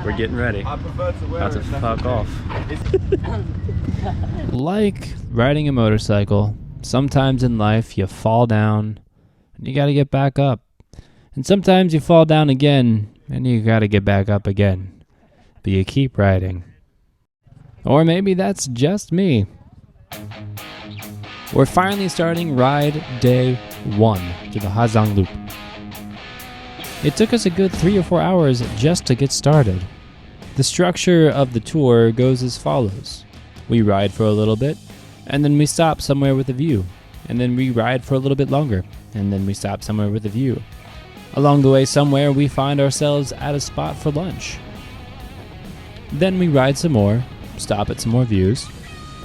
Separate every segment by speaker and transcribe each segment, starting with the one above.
Speaker 1: We're getting ready.
Speaker 2: I prefer to wear
Speaker 1: About to fuck off.
Speaker 3: Like riding a motorcycle, sometimes in life you fall down and you gotta get back up. And sometimes you fall down again and you gotta get back up again. But you keep riding. Or maybe that's just me. We're finally starting ride day 1 to the Giang Loop. It took us a good 3 or 4 hours just to get started. The structure of the tour goes as follows. We ride for a little bit, and then we stop somewhere with a view. And then we ride for a little bit longer, and then we stop somewhere with a view. Along the way somewhere, we find ourselves at a spot for lunch. Then we ride some more, stop at some more views,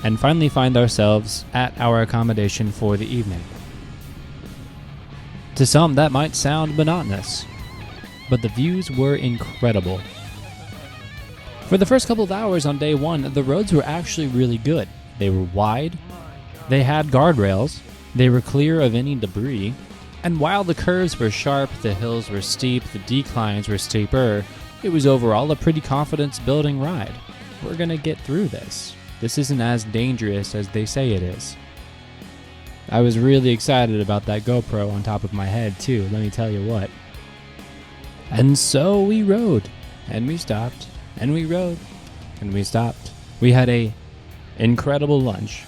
Speaker 3: and finally find ourselves at our accommodation for the evening. To some, that might sound monotonous, but the views were incredible. For the first couple of hours on day 1, the roads were actually really good. They were wide, they had guardrails, they were clear of any debris, and while the curves were sharp, the hills were steep, the declines were steeper, it was overall a pretty confidence-building ride. We're gonna get through this. This isn't as dangerous as they say it is. I was really excited about that GoPro on top of my head too, let me tell you what. And so we rode, and we stopped, and we rode, and we stopped. We had a incredible lunch.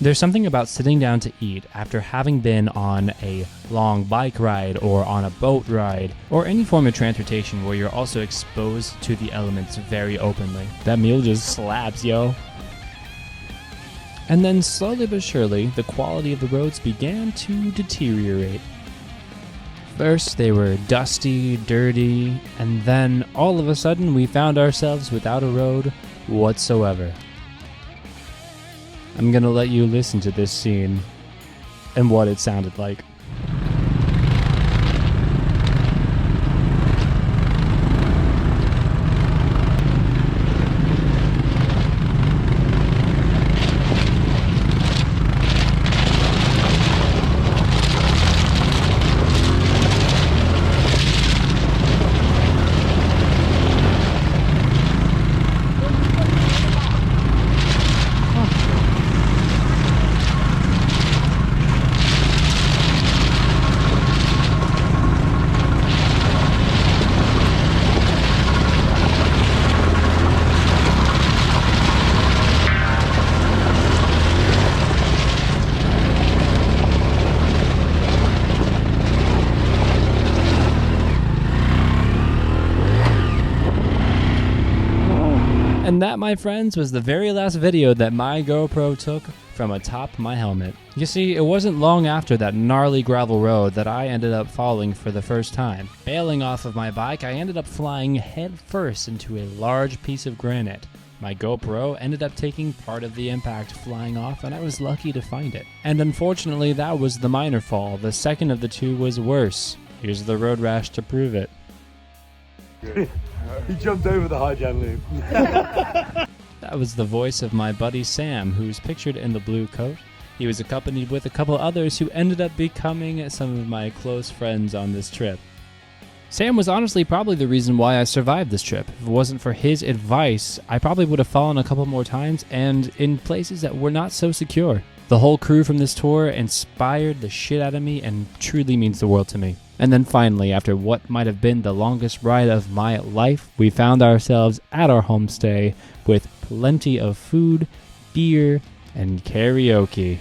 Speaker 3: There's something about sitting down to eat after having been on a long bike ride or on a boat ride or any form of transportation where you're also exposed to the elements very openly. That meal just slaps, yo. And then slowly but surely, the quality of the roads began to deteriorate. First, they were dusty, dirty, and then all of a sudden we found ourselves without a road whatsoever. I'm gonna let you listen to this scene and what it sounded like. And that, my friends, was the very last video that my GoPro took from atop my helmet. You see, it wasn't long after that gnarly gravel road that I ended up falling for the first time. Bailing off of my bike, I ended up flying head first into a large piece of granite. My GoPro ended up taking part of the impact flying off, and I was lucky to find it. And unfortunately, that was the minor fall. The second of the two was worse. Here's the road rash to prove it.
Speaker 2: He jumped over the Giang Loop.
Speaker 3: That was the voice of my buddy Sam, who's pictured in the blue coat. He was accompanied with a couple others who ended up becoming some of my close friends on this trip. Sam was honestly probably the reason why I survived this trip. If it wasn't for his advice, I probably would have fallen a couple more times and in places that were not so secure. The whole crew from this tour inspired the shit out of me and truly means the world to me. And then finally, after what might have been the longest ride of my life, we found ourselves at our homestay with plenty of food, beer, and karaoke.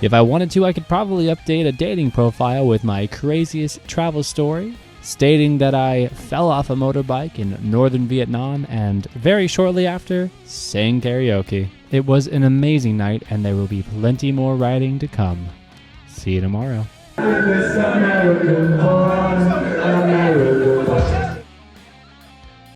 Speaker 3: If I wanted to, I could probably update a dating profile with my craziest travel story, stating that I fell off a motorbike in northern Vietnam and very shortly after, sang karaoke. It was an amazing night and there will be plenty more riding to come. See you tomorrow.